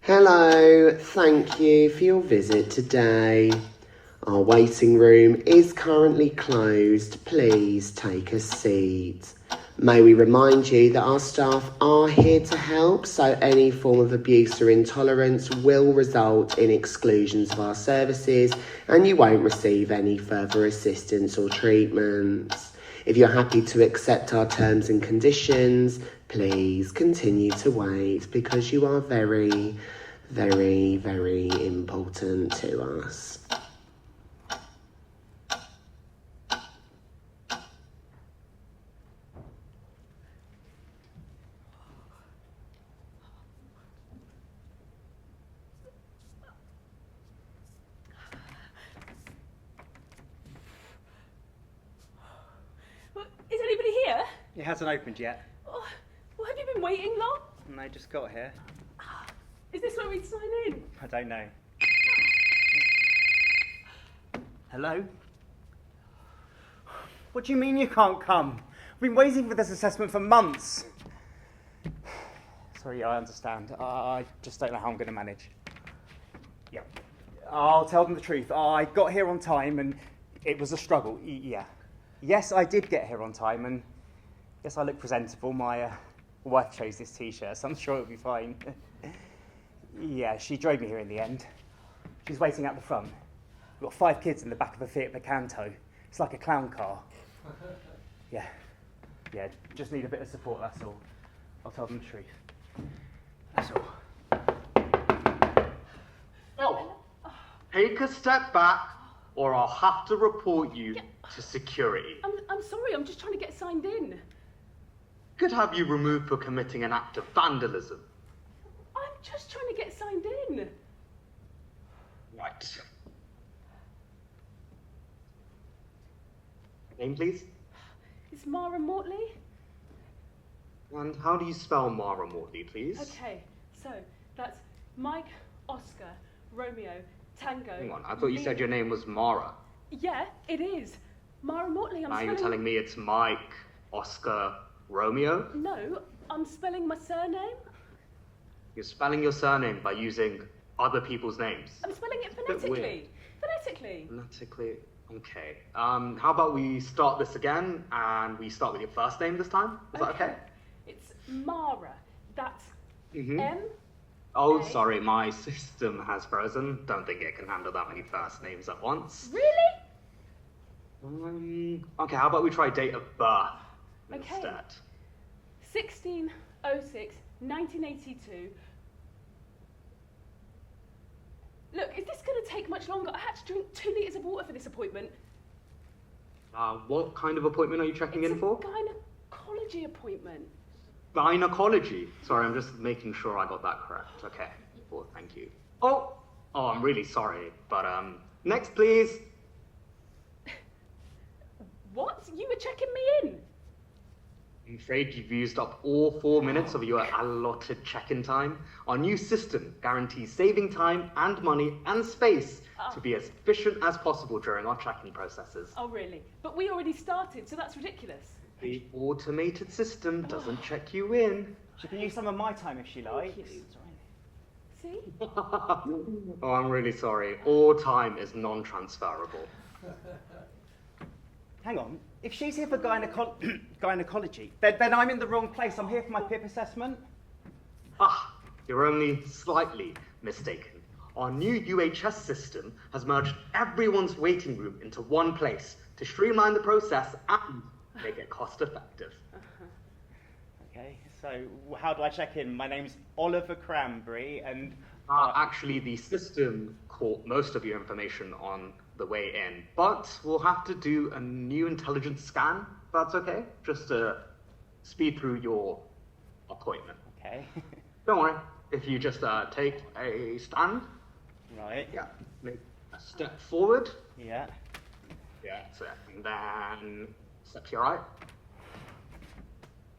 Hello, thank you for your visit today. Our waiting room is currently closed. Please take a seat. May we remind you that our staff are here to help, so any form of abuse or intolerance will result in exclusions of our services and you won't receive any further assistance or treatment. If you're happy to accept our terms and conditions, please continue to wait because you are very, very, very important to us. Is anybody here? It hasn't opened yet. Oh, well, have you been waiting long? No, just got here. Is this where we sign in? I don't know. Hello? What do you mean you can't come? I've been waiting for this assessment for months. Sorry, I understand. I just don't know how I'm going to manage. Yeah. I'll tell them the truth. I got here on time and it was a struggle. Yeah. Yes, I did get here on time and yes, I look presentable. My wife chose this t-shirt, so I'm sure it'll be fine. Yeah, she drove me here in the end. She's waiting out the front. We've got 5 kids in the back of a Fiat Picanto. It's like a clown car. Yeah, just need a bit of support, that's all. I'll tell them the truth. That's all. Oh, take a step back or I'll have to report you to security. I'm sorry, I'm just trying to get signed in. Could have you removed for committing an act of vandalism. I'm just trying to get signed in. Right. Name, please? It's Mara Mortley. And how do you spell Mara Mortley, please? Okay, so that's Mike, Oscar, Romeo, Tango. Hang on, I thought you said your name was Mara. Yeah, it is. Mara Mortley, Now you're telling me it's Mike, Oscar, Romeo? No, I'm spelling my surname. You're spelling your surname by using other people's names. I'm spelling it Bit phonetically. weird. Phonetically. Phonetically, okay. How about we start this again and we start with your first name this time? Is that okay? It's Mara. That's Mm-hmm. M. Oh, A. sorry, my system has frozen. Don't think it can handle that many first names at once. Really? Okay, how about we try date of birth Okay. instead? 1606, 1982. Look, is this going to take much longer? I had to drink 2 litres of water for this appointment. What kind of appointment are you checking in for? It's a gynecology appointment. Gynecology. Sorry, I'm just making sure I got that correct. Okay, well, thank you. Oh, I'm really sorry, but next, please. What? You were checking me in? I'm afraid you've used up all 4 minutes of your allotted check-in time. Our new system guarantees saving time and money and space to be as efficient as possible during our check-in processes. Oh, really? But we already started, so that's ridiculous. The automated system doesn't check you in. She can use some of my time if she likes. See? Oh, I'm really sorry. All time is non-transferable. Hang on, if she's here for gynecology, then I'm in the wrong place. I'm here for my PIP assessment. You're only slightly mistaken. Our new UHS system has merged everyone's waiting room into one place to streamline the process and make it cost-effective. Okay, so how do I check in? My name's Oliver Cranberry, and... Actually, the system caught most of your information on the way in, but we'll have to do a new intelligence scan, if that's okay, just to speed through your appointment. Okay. Don't worry, if you just take a stand. Right. Yeah, make a step forward. Yeah. Yeah, that's it. And then step to your right.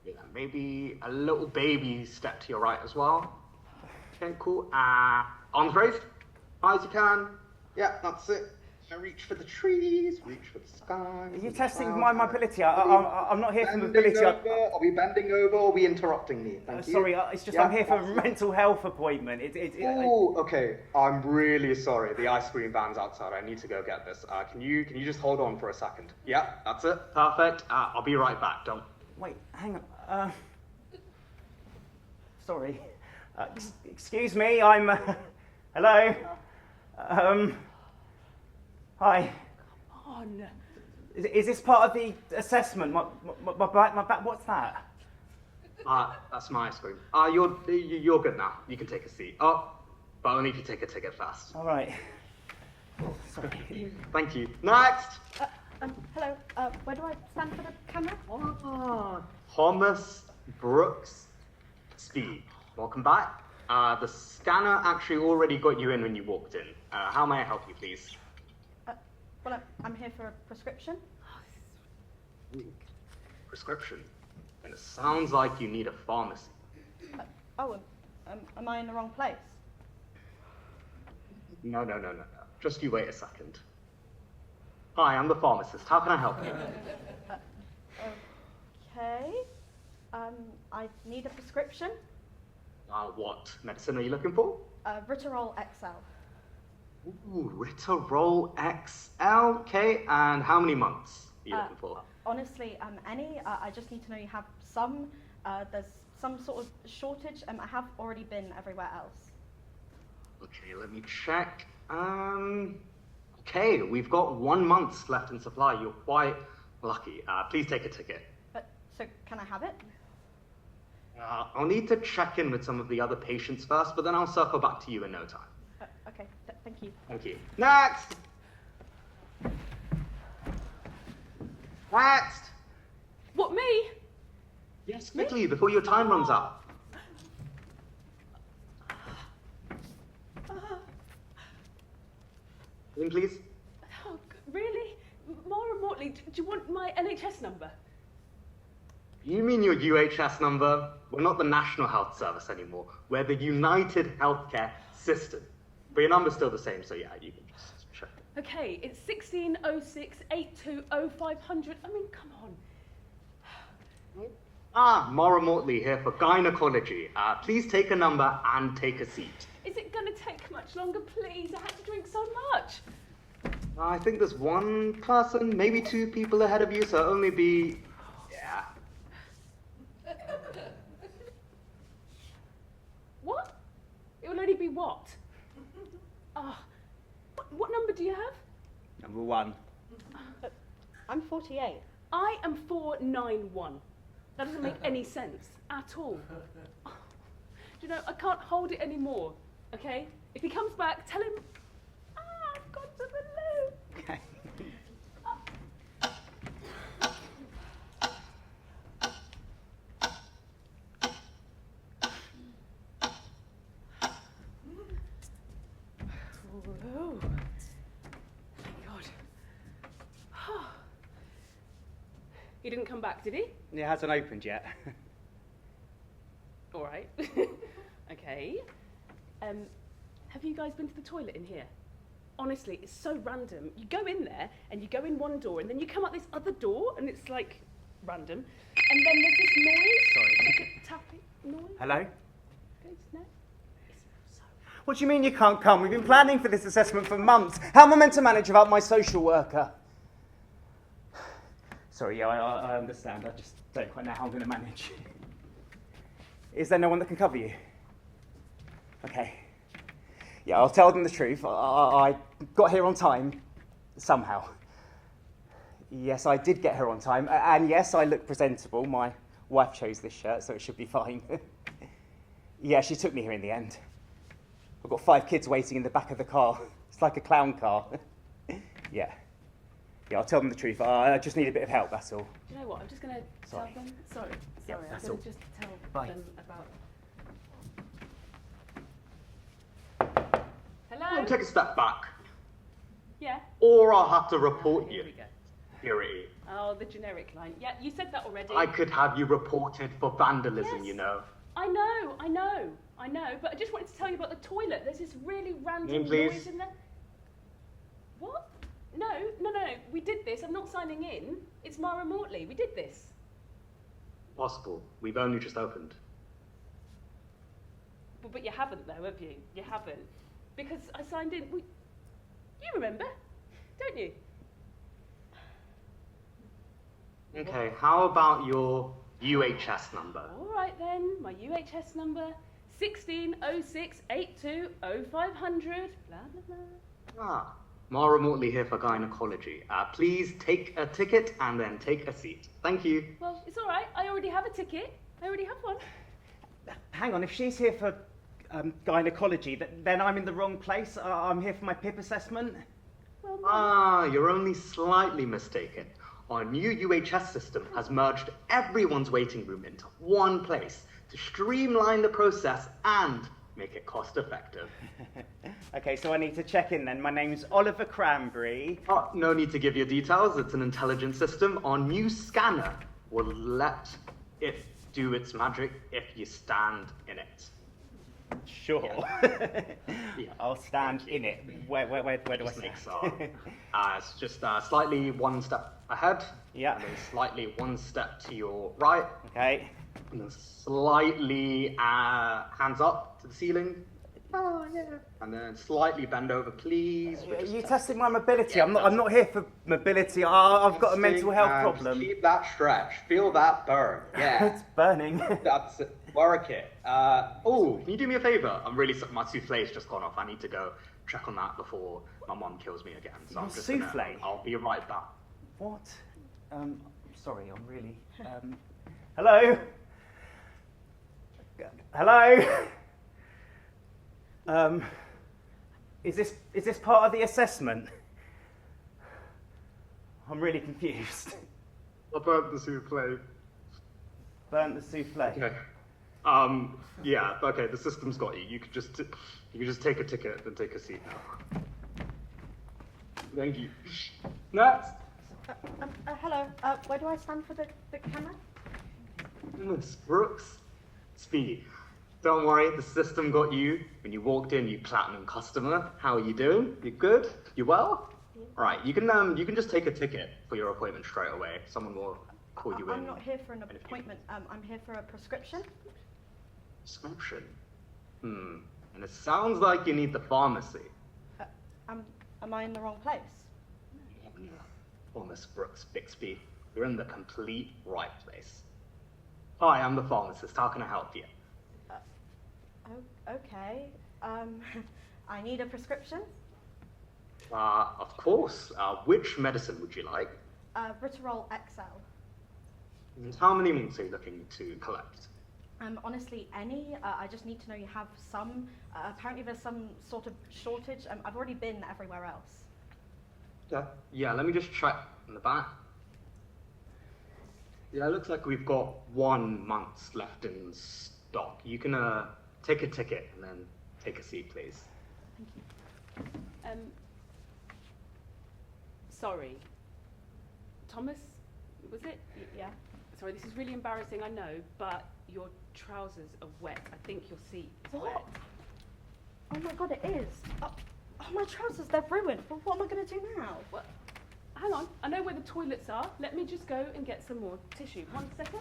Yeah, maybe a little baby step to your right as well. Okay, cool. Arms raised, high as you can. Yeah, that's it. Reach for the trees, reach for the sky. Are you testing my mobility? I'm not here for mobility. Are we bending over or are we interrupting me? Thank you. Sorry, it's just I'm here for a mental health appointment. Oh, okay. I'm really sorry. The ice cream van's outside. I need to go get this. Can you just hold on for a second? Yeah, that's it. Perfect. I'll be right back. Don't. Wait, hang on. Sorry. Excuse me. I'm. Hello. Hi. Come on. Is this part of the assessment? My back. What's that? That's my ice cream. You're good now. You can take a seat. Oh, but only if you take a ticket first. All right. Oh, sorry. Thank you. Next. Hello. Where do I stand for the camera? Thomas Brooks Speed. Welcome back. The scanner actually already got you in when you walked in. How may I help you, please? Well, I'm here for a prescription. Prescription? And it sounds like you need a pharmacy. Am I in the wrong place? No. Just you wait a second. Hi, I'm the pharmacist. How can I help you? Okay. I need a prescription. What medicine are you looking for? Riterol XL. Ooh, Riterol XL. Okay, and how many months are you looking for? Honestly, any. I just need to know you have some. There's some sort of shortage. I have already been everywhere else. Okay, let me check. Okay, we've got 1 month left in supply. You're quite lucky. Please take a ticket. So can I have it? I'll need to check in with some of the other patients first, but then I'll circle back to you in no time. Okay, thank you. Thank you. Next! Next! What, me? Yes, quickly, before your time runs out. In, please. Oh, really? More remotely, do you want my NHS number? You mean your UHS number? We're not the National Health Service anymore. We're the United Healthcare System. But your number's still the same, so yeah, you can just check. Okay, it's 1606 820 500. I mean, come on. Mara Mortley here for gynecology. Please take a number and take a seat. Is it going to take much longer, please? I had to drink so much. I think there's one person, maybe two people ahead of you, so it'll only be... yeah. What? It will only be what? What number do you have? Number 1. I'm 48. I am 491. That doesn't make any sense at all. Do you know, I can't hold it anymore, okay? If he comes back, tell him, I've gone to the loo. Okay. Oh, thank God. He didn't come back, did he? It hasn't opened yet. All right. Okay. Have you guys been to the toilet in here? Honestly, it's so random. You go in there and you go in one door and then you come out this other door and it's like random. And then there's this noise. Sorry. Like a tapping noise. Hello? Goes, no. It's so... What do you mean you can't come? We've been planning for this assessment for months. How am I meant to manage without my social worker? Sorry, yeah, I understand. I just don't quite know how I'm going to manage. Is there no one that can cover you? Okay. Yeah, I'll tell them the truth. I got here on time, somehow. Yes, I did get here on time. And yes, I look presentable. My wife chose this shirt, so it should be fine. Yeah, she took me here in the end. I've got 5 kids waiting in the back of the car. It's like a clown car. Yeah. Yeah, I'll tell them the truth. I just need a bit of help, that's all. Do you know what? I'm just going to tell them. Sorry. Yeah, I'm that's going all. to just tell Bye. them about... Hello? I'll take a step back, Yeah? or I'll have to report Here you. we go. Purity. Oh, the generic line. Yeah, you said that already. I could have you reported for vandalism, Yes. you know. I know, but I just wanted to tell you about the toilet. There's this really random Name, please. noise in there. What? No. We did this. I'm not signing in. It's Mara Mortley. We did this. Possible. We've only just opened. But you haven't, though, have you? You haven't. Because I signed in. You remember, don't you? Okay, how about your UHS number? All right, then. My UHS number, 1606820500, blah, blah, blah. Ah, Mara Mortley here for gynecology. Please take a ticket and then take a seat. Thank you. Well, it's all right. I already have a ticket. I already have one. Hang on, if she's here for gynecology, then I'm in the wrong place. I'm here for my PIP assessment. Well, no. Ah, you're only slightly mistaken. Our new UHS system has merged everyone's waiting room into one place to streamline the process and make it cost effective. Okay, so I need to check in then. My name's Oliver Cranberry. Oh, no need to give you details. It's an intelligent system. Our new scanner will let it do its magic if you stand in it. Sure. Yeah. I'll stand in it. Where do I stand? It's just slightly one step ahead. Yeah. And then slightly one step to your right. Okay. And then slightly hands up to the ceiling. Oh, yeah. And then slightly bend over, please. Are you testing my mobility? Yeah, I'm not here for mobility. I've got a mental health problem. Keep that stretch. Feel that burn. Yeah. It's burning. That's it. Work it. Oh, can you do me a favour? I'm really sorry. My souffle's just gone off. I need to go check on that before my mum kills me again. So Your I'm just souffle? I'll be right back. What? Sorry, I'm really... Hello? Hello? Is this part of the assessment? I'm really confused. I burnt the souffle. Burnt the souffle. Okay. Yeah. Okay. The system's got you. You could just take a ticket and take a seat now. Thank you. Next. Hello. Where do I stand for the camera? Miss Brooks. Speedy. Don't worry, the system got you. When you walked in, you platinum customer. How are you doing? You good? You well? Yeah. Right, you can just take a ticket for your appointment straight away. Someone will call you in. I'm not here for an appointment. I'm here for a prescription. Prescription? And it sounds like you need the pharmacy. Am I in the wrong place? Oh, Miss Brooks Bixby, you're in the complete right place. Hi, I'm the pharmacist. How can I help you? Okay. I need a prescription. Of course. Which medicine would you like? Ritual XL. And how many months are you looking to collect? Honestly, any. I just need to know you have some. Apparently there's some sort of shortage. I've already been everywhere else. Yeah, let me just check in the back. Yeah, it looks like we've got 1 month left in stock. You can take a ticket and then take a seat, please. Thank you. Sorry. Thomas, was it? Yeah. Sorry, this is really embarrassing, I know, but your trousers are wet. I think your seat is What? wet. Oh my god, it is. Oh, my trousers, they're ruined. Well, what am I going to do now? Well, hang on, I know where the toilets are. Let me just go and get some more tissue. 1 second.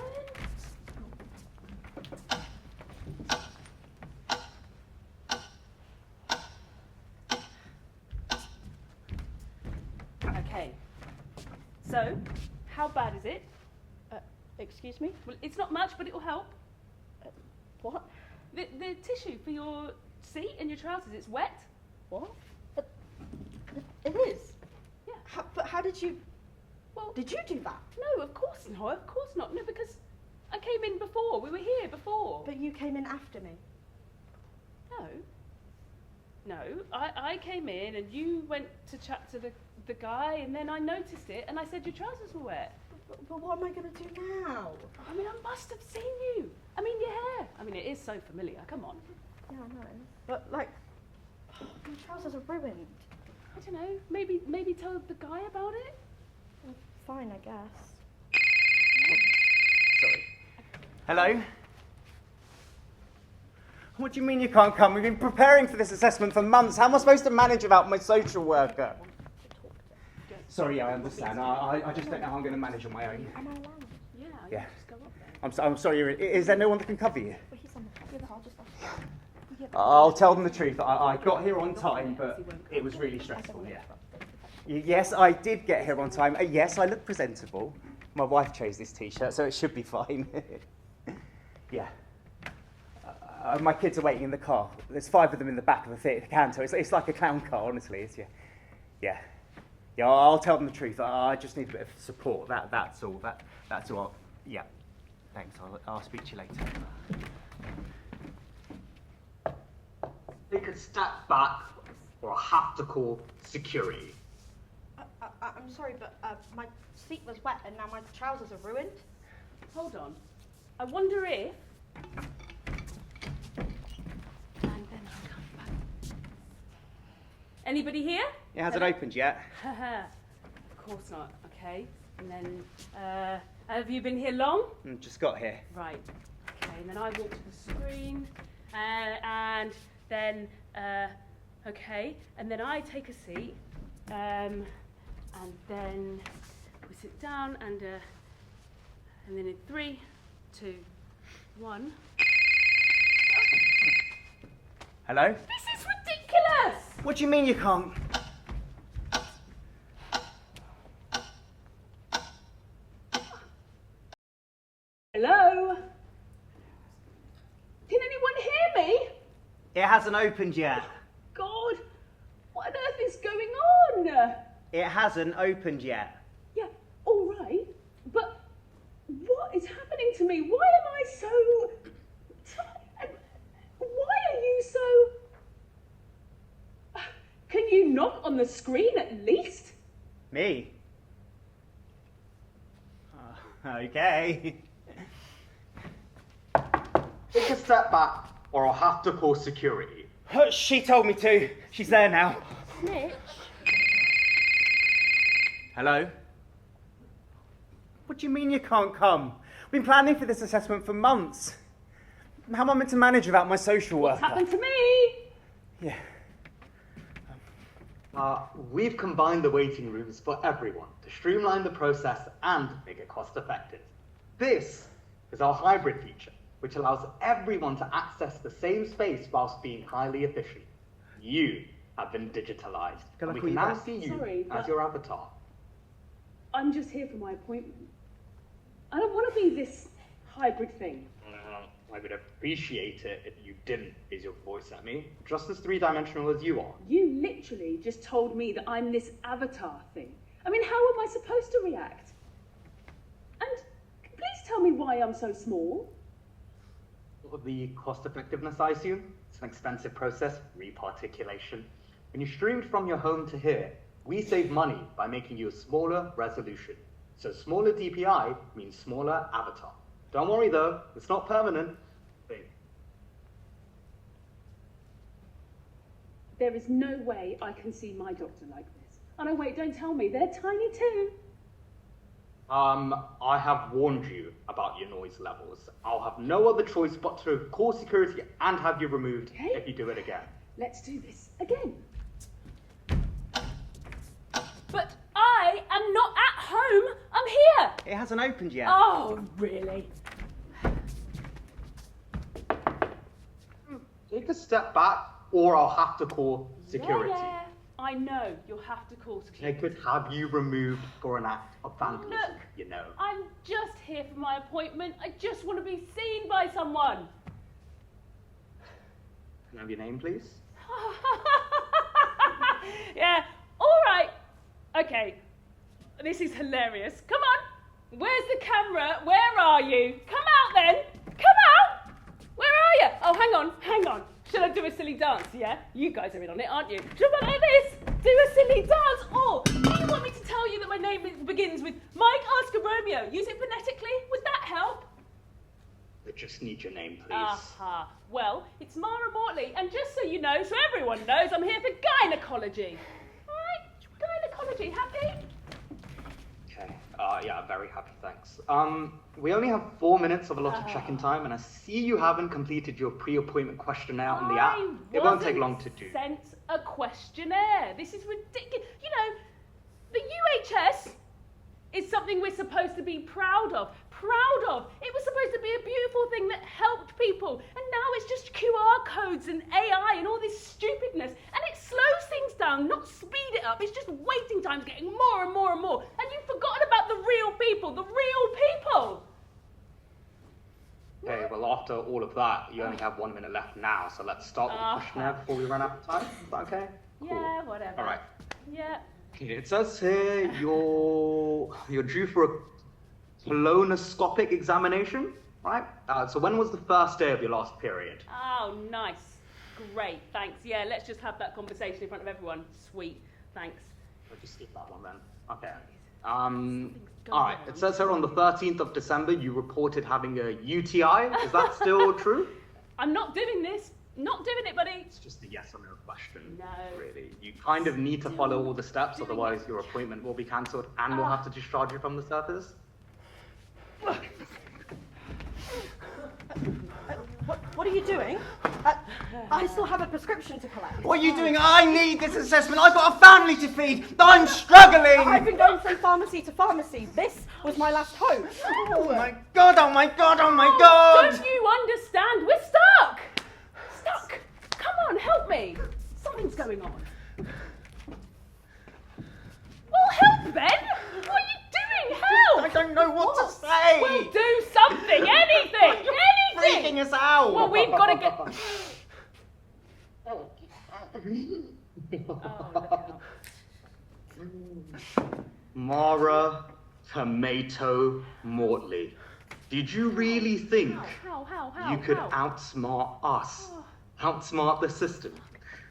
Okay. So, how bad is it? Excuse me? Well, it's not much, but it will help. What? The tissue for your seat and your trousers, it's wet. What? It is? Yeah. But how did you... Well, Did you do that? no, of course not. Of course not. No, because I came in before. We were here before. But you came in after me. No. No, I came in and you went to chat to the guy and then I noticed it and I said your trousers were wet. But what am I going to do now? I mean, I must have seen you. I mean, your hair. I mean, it is so familiar. Come on. Yeah, I know. But, like, my trousers are ruined. I don't know. Maybe tell the guy about it? Well, fine, I guess. Sorry. Hello? What do you mean you can't come? We've been preparing for this assessment for months. How am I supposed to manage without my social worker? Sorry, I understand. I just don't know how I'm going to manage on my own. Am I allowed? Yeah, Yeah. just go up there. I'm sorry. Is there no one that can cover you? Well, he's on the top. I'll just I'll tell them the truth. I got here on time, but it was really stressful. Yeah. Yes, I did get here on time. Yes, I look presentable. My wife chose this T-shirt, so it should be fine. Yeah. My kids are waiting in the car. There's 5 of them in the back of the theatre canto. It's like a clown car, honestly. Yeah. I'll tell them the truth. I just need a bit of support. That's all. That's all. Yeah. Thanks. I'll speak to you later. Take a step back, or I'll have to call security. I'm sorry, but my seat was wet and now my trousers are ruined. Hold on. I wonder if... And then I'll come back. Anybody here? It hasn't opened yet. Of course not. Okay. And then, have you been here long? Just got here. Right. Okay. And then I walk to the screen, and then, okay. And then I take a seat, and then we sit down, and then in 3, 2, 1. Hello? This is ridiculous! What do you mean you can't? Hello? Can anyone hear me? It hasn't opened yet. God, what on earth is going on? It hasn't opened yet. Yeah, all right, but what is happening to me? Why am I so tired? Why are you so... Can you knock on the screen at least? Me? Okay. Take a step back, or I'll have to call security. She told me to. She's there now. Snitch? Hello? What do you mean you can't come? We've been planning for this assessment for months. How am I meant to manage without my social worker? What's happened to me? Yeah. We've combined the waiting rooms for everyone to streamline the process and make it cost effective. This is our hybrid feature, which allows everyone to access the same space whilst being highly efficient. You have been digitalized, Can I and we call can you now back? see you Sorry, as but- your avatar. I'm just here for my appointment. I don't want to be this hybrid thing. I would appreciate it if you didn't raise your voice at me, just as three-dimensional as you are. You literally just told me that I'm this avatar thing. I mean, how am I supposed to react? And please tell me why I'm so small. The cost effectiveness, I assume? It's an expensive process, reparticulation. When you streamed from your home to here, we save money by making you a smaller resolution. So smaller DPI means smaller avatar. Don't worry though, it's not permanent. There is no way I can see my doctor like this. Oh no, wait, don't tell me. They're tiny too. I have warned you about your noise levels. I'll have no other choice but to call security and have you removed Okay. if you do it again. Let's do this again. But I am not at home. I'm here. It hasn't opened yet. Oh, really? Take a step back or I'll have to call security. Yeah. I know. You'll have to call They security. could have you removed for an act of vandalism, Look. you know. I'm just here for my appointment. I just want to be seen by someone. Can I have your name, please? Yeah, all right. Okay, this is hilarious. Come on. Where's the camera? Where are you? Come out then. Come out. Where are you? Oh, hang on. Should I do a silly dance, yeah? You guys are in on it, aren't you? Should I like this? Do a silly dance? Or do you want me to tell you that my name begins with Mike Oscar Romeo? Use it phonetically? Would that help? I just need your name, please. Aha. Well, it's Mara Mortley, and just so you know, so everyone knows, I'm here for gynecology. All right? Gynecology, happy? Okay. Yeah, very happy, thanks. We only have 4 minutes of allotted check-in time, and I see you haven't completed your pre-appointment questionnaire on the app. It won't take long to do. Sent a questionnaire. This is ridiculous. You know, The UHS is something we're supposed to be proud of. Proud of. It was supposed to be a beautiful thing that helped people, and now it's just QR codes and AI and all this stupidness, and it slows things down, not speed it up. It's just waiting times getting more and more and more, and you've forgotten about the real people, the real people. Okay, well, after all of that, you only have 1 minute left now, so let's start with the questionnaire before we run out of time. Is that okay? Cool. Yeah, whatever. All right. Yeah. It says here you're due for a colonoscopic examination, right? So when was the first day of your last period? Oh, nice. Great, thanks. Yeah, let's just have that conversation in front of everyone. Sweet, thanks. I'll just skip that one then. Okay. All right, it says here on the 13th of December you reported having a UTI. Is that still true? I'm not doing this. Not doing it, buddy. It's just a yes or no question. No. Really. You kind of need to follow all the steps, otherwise your appointment will be cancelled and we'll have to discharge you from the service. What are you doing? I still have a prescription to collect. What are you doing? I need this assessment. I've got a family to feed. I'm struggling. I've been going from pharmacy to pharmacy. This was my last hope. Oh my god, oh my god, oh my god. Don't you understand? We're stuck. Stuck. Come on, help me. Something's going on. Well, help, Ben. What are you doing? Help. I don't know what to say. We'll do something. Anything. Freaking us out. Well, we've got to get... Mara Tomato Mortley, did you really think you could outsmart us? Outsmart the system?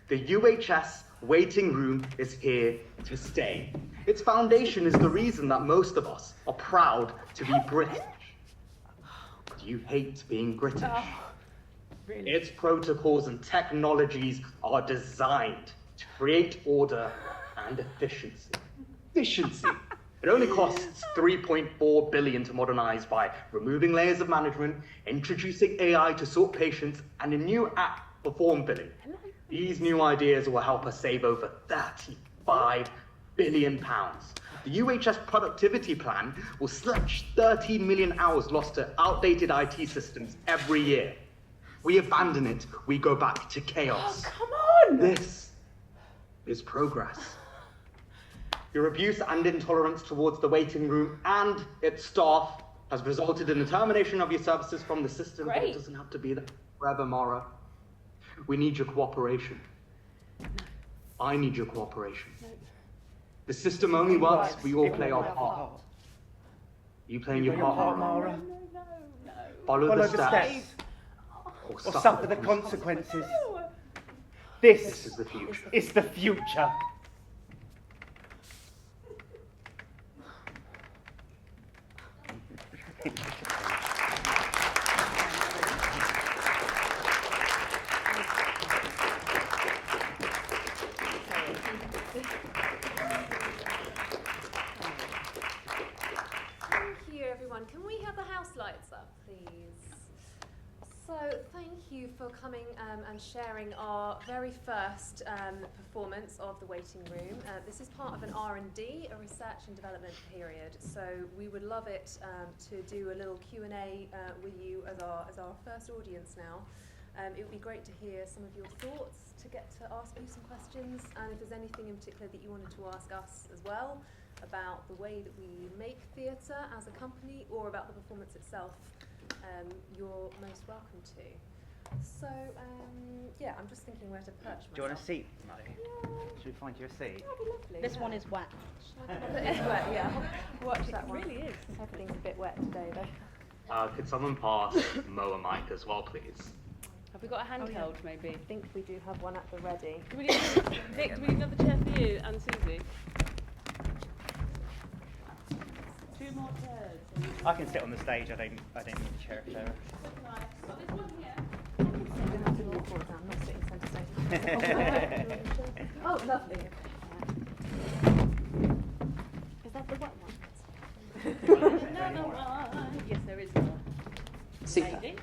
The UHS waiting room is here to stay. Its foundation is the reason that most of us are proud to be British. Do you hate being British? Really? Its protocols and technologies are designed to create order and efficiency. Efficiency! It only costs 3.4 billion to modernize by removing layers of management, introducing AI to sort patients, and a new app for form filling. These new ideas will help us save over 35 billion pounds. The UHS productivity plan will slash 13 million hours lost to outdated IT systems every year. We abandon it, we go back to chaos. Oh, come on! This is progress. Your abuse and intolerance towards the waiting room and its staff has resulted in the termination of your services from the system. But it doesn't have to be that forever, Mara. We need your cooperation. I need your cooperation. The system only works if we all play our part. You playing your part, Mara? No. Follow the steps. Or suffer the consequences. This is the future. Is the future. Thank you, everyone. Can we have the house lights up, please? So, thank you for coming and sharing our very first performance of the waiting room. This is part of an R&D, a research and development period. So, we would love it to do a little Q&A with you as our first audience now. It would be great to hear some of your thoughts, to get to ask you some questions, and if there's anything in particular that you wanted to ask us as well about the way that we make theatre as a company or about the performance itself, you're most welcome to. So, yeah, I'm just thinking where to perch myself. Do you want a seat, Muddy? Yeah. Should we find you a seat? That'd be lovely. This one is wet. It is wet, yeah. Watch that one. It really is. Everything's a bit wet today, though. Could someone pass Mo a mic as well, please? Have we got a handheld, maybe? I think we do have one at the ready. Do we need, Vic, do we need another chair for you and Susie? 2 more chairs. I can sit on the stage. I don't need a chair. There's one here. I'm not sitting centre stage. Oh, lovely. Is that the wet one? Another one. Yes, there is one. Super. Lady.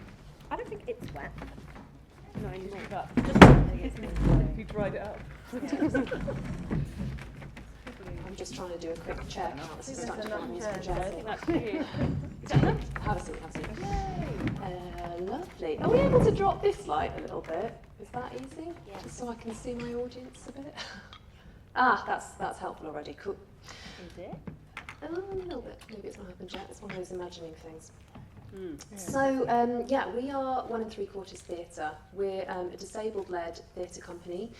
I don't think it's wet. No, you walked up. Just You dried it up. I'm just trying to do a quick check. This is starting to enough find me chairs, I think that's cute. Have a seat, have a seat. Lovely. Are we able to drop this light a little bit? Is that easy? Yeah. Just so I can see my audience a bit. Ah, that's helpful already. Cool. Is it? A little bit. Maybe it's not happened yet. It's one of those imagining things. Mm. So, we are 1 3/4 Theatre. We're a disabled-led theatre company,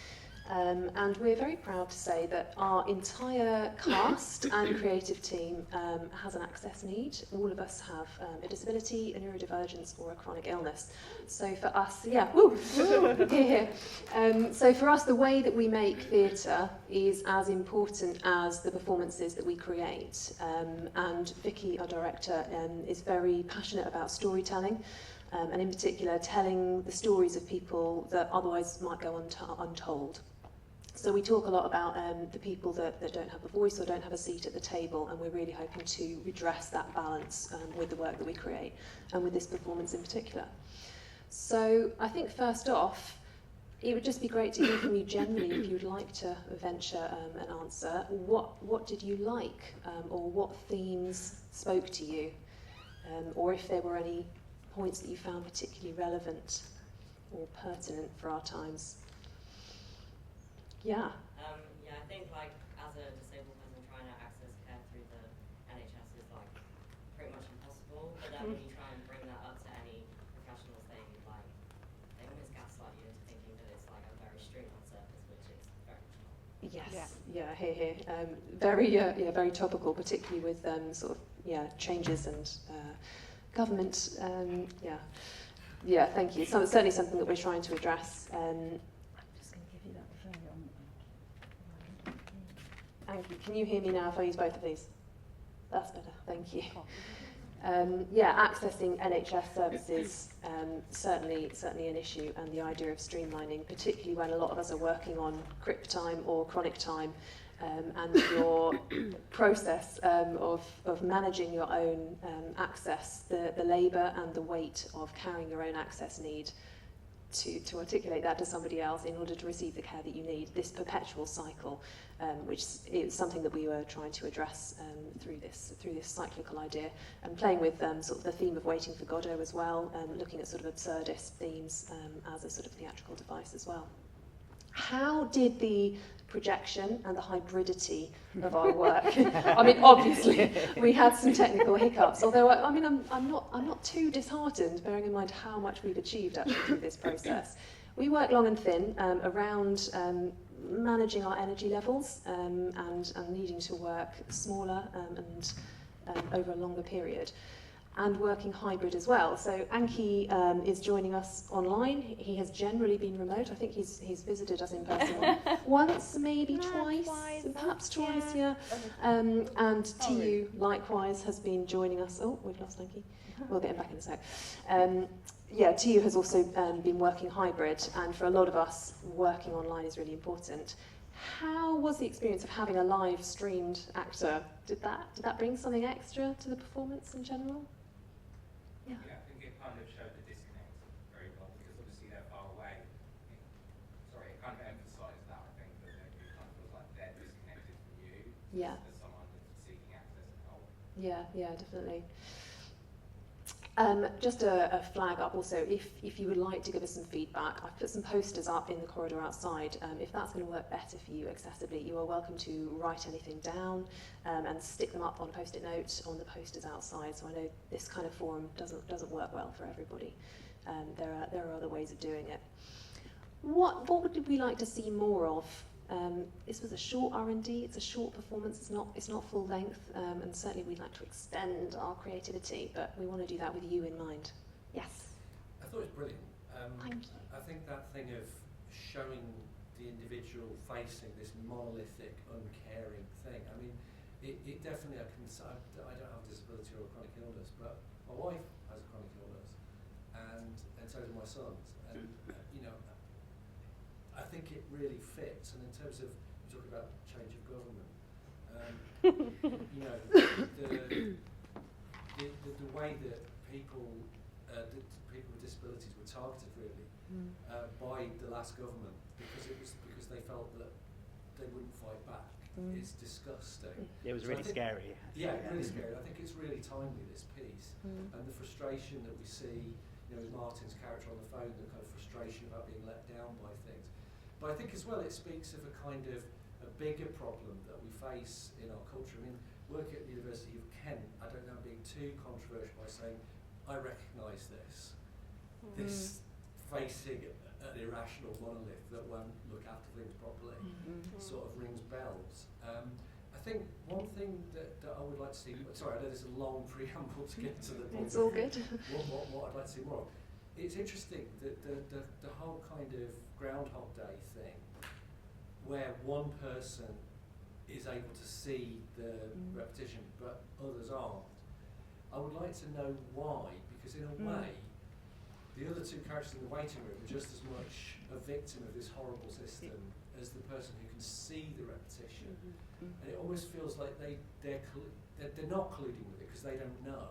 and we're very proud to say that our entire cast and creative team has an access need. All of us have a disability, a neurodivergence, or a chronic illness. So for us, here. So for us, the way that we make theatre is as important as the performances that we create. And Vicky, our director, is very passionate about storytelling, and in particular, telling the stories of people that otherwise might go untold. So we talk a lot about the people that don't have a voice or don't have a seat at the table, and we're really hoping to redress that balance with the work that we create, and with this performance in particular. So I think first off, it would just be great to hear from you generally, if you would like to venture an answer. What did you like, or what themes spoke to you, or if there were any points that you found particularly relevant or pertinent for our times. Yeah. I think like as a disabled person trying to access care through the NHS is like pretty much impossible. But then when you try and bring that up to any professionals, they almost gaslight you into thinking that it's like a very streamlined service, which is very much not. Yes. Yeah. Here. Very topical, particularly with changes and government. Thank you. So it's certainly something that we're trying to address. Thank you. Can you hear me now if I use both of these? That's better, thank you. Accessing NHS services, certainly an issue, and the idea of streamlining, particularly when a lot of us are working on CRIP time or chronic time, and your process of managing your own access, the labour and the weight of carrying your own access need, to articulate that to somebody else in order to receive the care that you need, this perpetual cycle, which is something that we were trying to address through this cyclical idea, and playing with sort of the theme of waiting for Godot as well, looking at sort of absurdist themes as a sort of theatrical device as well. How did the projection and the hybridity of our work? I mean, obviously, we had some technical hiccups. Although, I'm not too disheartened, bearing in mind how much we've achieved actually through this process. We work long and thin around managing our energy levels and needing to work smaller and over a longer period, and working hybrid as well. So Anki is joining us online. He has generally been remote. I think he's visited us in person once, maybe twice, perhaps twice, yeah. And TU likewise has been joining us. Oh, we've lost Anki. We'll get him back in a sec. TU has also been working hybrid, and for a lot of us, working online is really important. How was the experience of having a live streamed actor? Did that bring something extra to the performance in general? Yeah, I think it kind of showed the disconnect very well, because obviously they're far away. It kind of emphasised that, I think, that it kind of feels like they're disconnected from you as someone that's seeking access and help. Yeah, definitely. Just a flag up also, if you would like to give us some feedback, I've put some posters up in the corridor outside. If that's going to work better for you accessibly, you are welcome to write anything down and stick them up on a post-it note on the posters outside. So I know this kind of forum doesn't work well for everybody. There are other ways of doing it. What would we like to see more of? This was a short R&D, it's a short performance, it's not full length, and certainly we'd like to extend our creativity, but we want to do that with you in mind. Yes? I thought it was brilliant. Thank you. I think that thing of showing the individual facing this monolithic, uncaring thing, I mean, it definitely, I don't have a disability or a chronic illness, but my wife has a chronic illness, and so do my sons, and I think it really fits. And in terms of, you talk about change of government, the way that people with disabilities were targeted really by the last government, because they felt that they wouldn't fight back, It's disgusting. It was So really I think- scary. Yeah, really scary. I think it's really timely, this piece, and the frustration that we see, with Martin's character on the phone, the kind of frustration about being let down by things. But I think as well it speaks of a kind of a bigger problem that we face in our culture. I mean, working at the University of Kent, I don't know, I'm being too controversial by saying I recognise this facing an irrational monolith that won't look after things properly sort of rings bells. I think one thing that I would like to see, sorry, I know there's a long preamble to get to the point. It's all good. What I'd like to see more of. It's interesting that the whole kind of Groundhog Day thing, where one person is able to see the repetition but others aren't. I would like to know why, because in a way, the other two characters in the waiting room are just as much a victim of this horrible system as the person who can see the repetition. And it almost feels like they're not colluding with it because they don't know.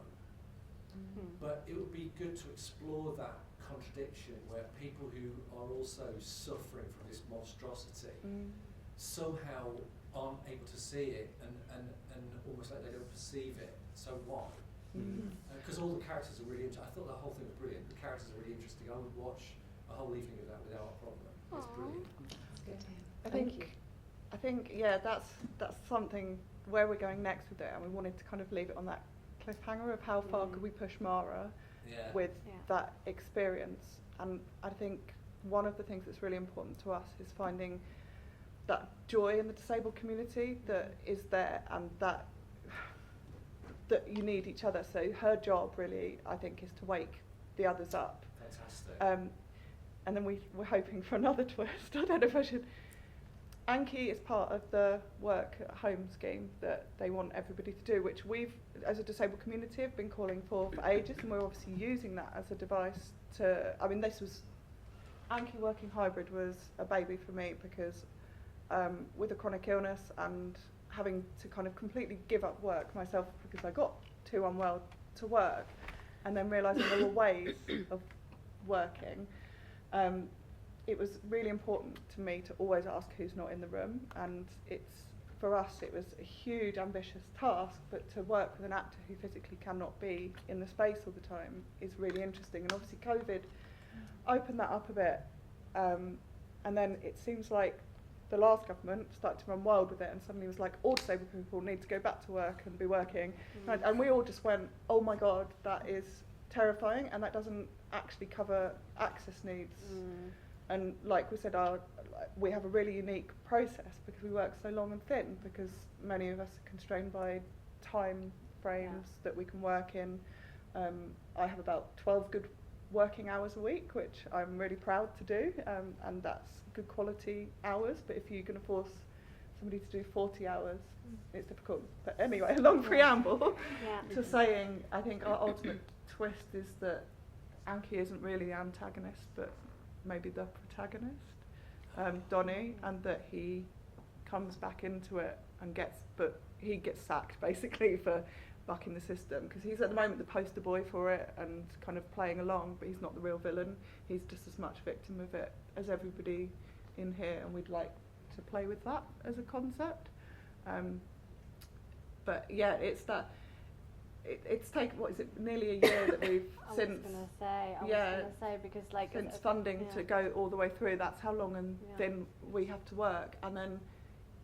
But it would be good to explore that contradiction where people who are also suffering from this monstrosity somehow aren't able to see it and almost like they don't perceive it. So why? Because all the characters are really interesting. I thought the whole thing was brilliant. The characters are really interesting. I would watch a whole evening of that without a problem. It's brilliant. I think that's something where we're going next with it, and we wanted to kind of leave it on that cliffhanger of how far could we push Mara with that experience. And I think one of the things that's really important to us is finding that joy in the disabled community that is there, and that you need each other. So her job really, I think, is to wake the others up. Fantastic. And then we're hoping for another twist. I don't know if I should. Anki is part of the work at home scheme that they want everybody to do, which we've, as a disabled community, have been calling for ages, and we're obviously using that as a device to, Anki working hybrid was a baby for me because with a chronic illness and having to kind of completely give up work myself because I got too unwell to work, and then realising there were ways of working, it was really important to me to always ask who's not in the room. And for us it was a huge ambitious task, but to work with an actor who physically cannot be in the space all the time is really interesting. And obviously COVID opened that up a bit, and then it seems like the last government started to run wild with it, and suddenly was like, all disabled people need to go back to work and be working. And we all just went, oh my god, that is terrifying, and that doesn't actually cover access needs. And like we said, we have a really unique process because we work so long and thin, because many of us are constrained by time frames that we can work in. I have about 12 good working hours a week, which I'm really proud to do, and that's good quality hours. But if you're going to force somebody to do 40 hours, it's difficult. But anyway, a long preamble to saying, I think our ultimate twist is that Anki isn't really the antagonist, but maybe the protagonist, Donnie, and that he comes back into it and he gets sacked basically for bucking the system, because he's at the moment the poster boy for it and kind of playing along, but he's not the real villain. He's just as much victim of it as everybody in here, and we'd like to play with that as a concept. But yeah, it's that. It's taken, what is it, nearly a year that we've I was going to say because like since funding to go all the way through, that's how long and thin we have to work. And then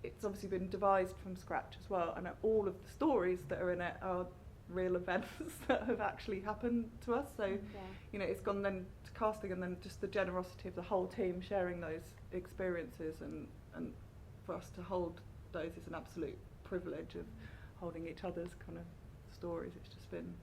it's obviously been devised from scratch as well, and all of the stories that are in it are real events that have actually happened to us. So it's gone then to casting, and then just the generosity of the whole team sharing those experiences, and for us to hold those is an absolute privilege of holding each other's kind of stories. It's just been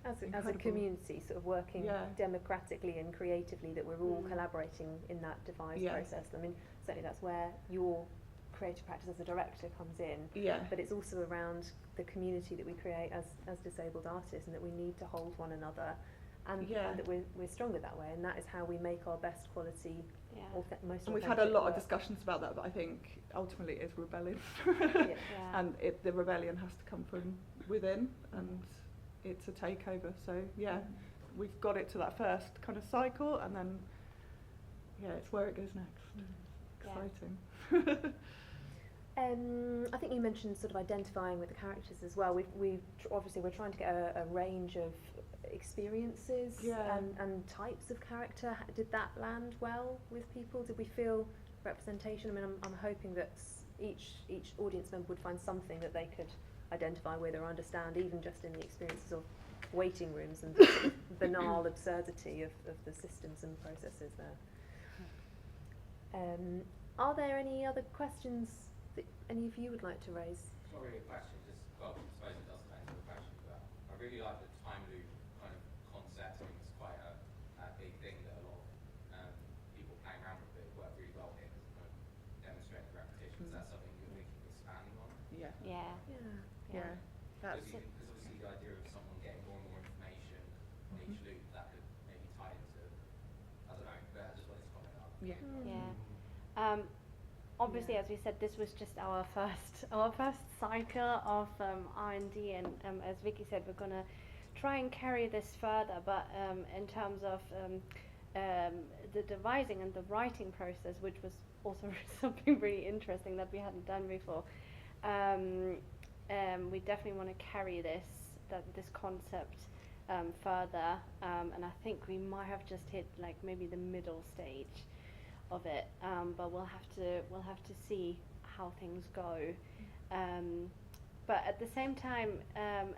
as a community sort of working democratically and creatively, that we're all collaborating in that devised process. I mean, certainly that's where your creative practice as a director comes in, but it's also around the community that we create as disabled artists, and that we need to hold one another, and that we're stronger that way, and that is how we make our best quality most. And we've had a lot of discussions about that, but I think ultimately it is rebellion. And the rebellion has to come from within, and it's a takeover. So we've got it to that first kind of cycle, and then it's where it goes next. Exciting. I think you mentioned sort of identifying with the characters as well. Obviously we're trying to get a range of experiences and types of character. Did that land well with people? Did we feel representation? I mean, I'm hoping that each audience member would find something that they could identify with or understand, even just in the experiences of waiting rooms and the sort of banal absurdity of the systems and processes there. Are there any other questions that any of you would like to raise? It's not really a question, just, well, I suppose it does answer the question, but I really like the time loop kind of concept. I think it's quite a big thing that a lot of people playing around with it work really well here, because kind of demonstrating repetition. Is that something you're thinking of expanding on? Because obviously the idea of someone getting more and more information on each loop, that could maybe tie into, I don't know, but I just wanted to comment on that. Obviously, as we said, this was just our first cycle of R&D, and as Vicky said, we're going to try and carry this further. But in terms of the devising and the writing process, which was also something really interesting that we hadn't done before, we definitely want to carry this concept further, and I think we might have just hit like maybe the middle stage of it, but we'll have to see how things go. But at the same time,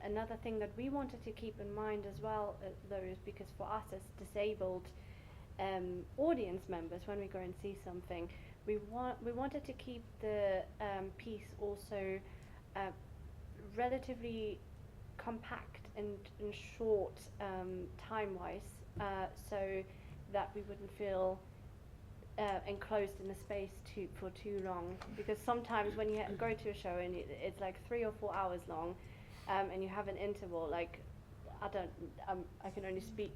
another thing that we wanted to keep in mind as well, though, is because for us as disabled audience members, when we go and see something, we wanted to keep the piece also relatively compact and short time-wise, so that we wouldn't feel enclosed in the space for too long, because sometimes when you go to a show and it's like 3 or 4 hours long, and you have an interval, like I can only speak,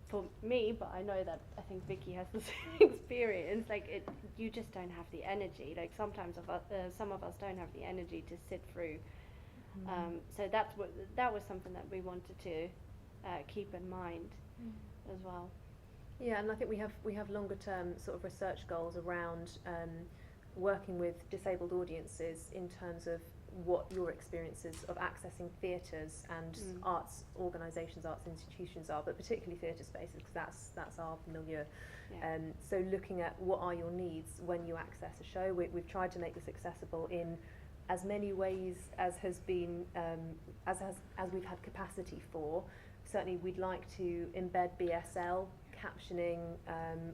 for me, but I know that I think Vicky has the same experience. Like you just don't have the energy. Like sometimes some of us don't have the energy to sit through. So that was something that we wanted to keep in mind as well. Yeah, and I think we have longer term sort of research goals around working with disabled audiences in terms of what your experiences of accessing theatres and arts organisations, arts institutions are, but particularly theatre spaces, because that's our milieu. So looking at what are your needs when you access a show, we've tried to make this accessible in as many ways as has been as we've had capacity for. Certainly, we'd like to embed BSL captioning,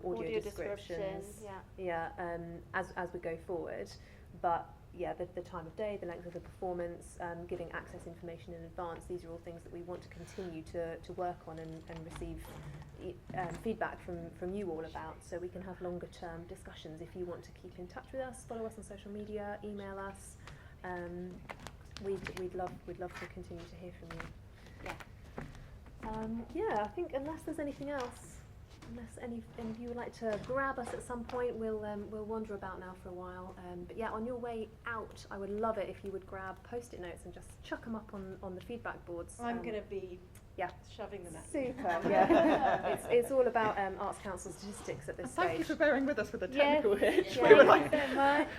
audio descriptions, as we go forward. But the time of day, the length of the performance, giving access information in advance, these are all things that we want to continue to work on and receive feedback from you all about, so we can have longer term discussions. If you want to keep in touch with us, follow us on social media, email us. We'd love to continue to hear from you. I think unless there's anything else, unless any of you would like to grab us at some point, we'll wander about now for a while. But on your way out, I would love it if you would grab post-it notes and just chuck them up on the feedback boards. I'm going to be shoving them at Super. It's all about Arts Council statistics at this stage. Thank you for bearing with us with the technical hitch. We were like,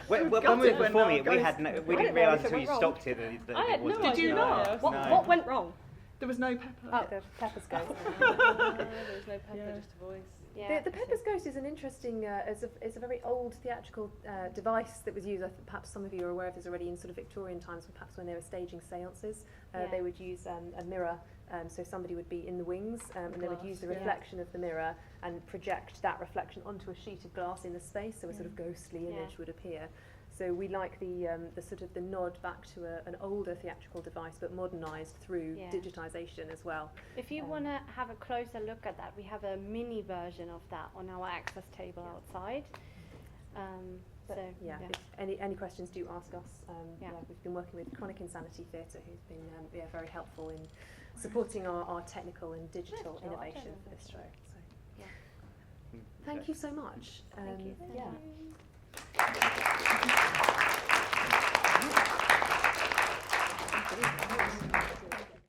when we were performing it, we didn't realise until you stopped it that I had no idea. Did you not? What went wrong? There was no pepper. The Pepper's Ghost. There was no pepper, just a voice. The Pepper's Ghost is an interesting, it's a very old theatrical device that was used. Perhaps some of you are aware of this already in sort of Victorian times, perhaps when they were staging seances. They would use a mirror, so somebody would be in the wings, and they would use the reflection of the mirror and project that reflection onto a sheet of glass in the space, so a sort of ghostly image would appear. So we like the sort of the nod back to an older theatrical device, but modernised through digitisation as well. If you want to have a closer look at that, we have a mini version of that on our access table outside. If any questions, do ask us. We've been working with Chronic Insanity Theatre, who's been very helpful in supporting our technical and digital innovation for this show. So, thank you so much. Thank you. Yeah.